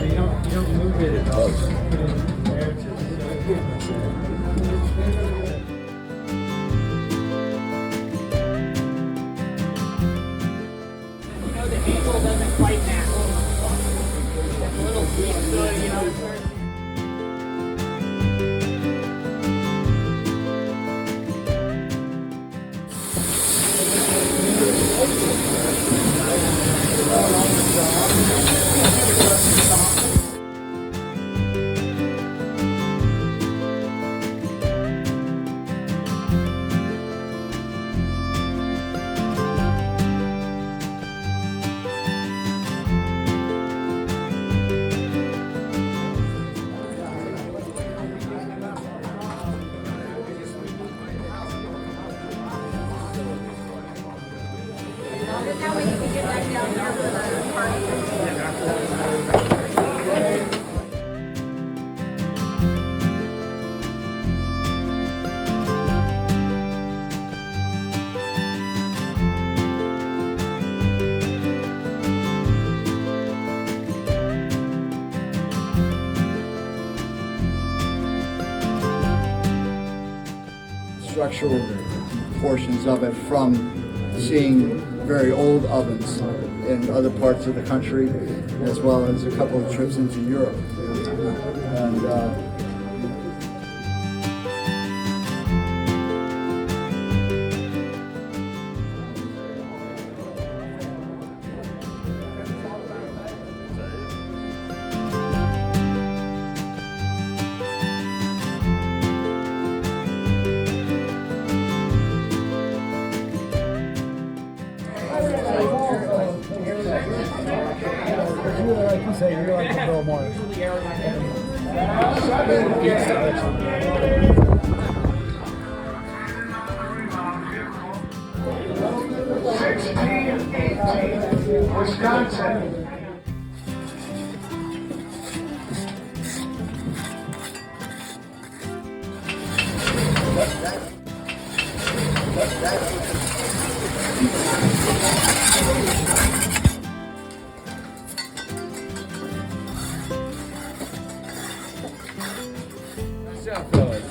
So you don't move it at all. Just put it in there the handle doesn't quite match. It's a little good, you know. That way you can get back down there for the party. Structural portions of it from seeing very old ovens in other parts of the country, as well as a couple of trips into Europe. And like you say, you like to go more. 16-18, Wisconsin. Good job, fellas.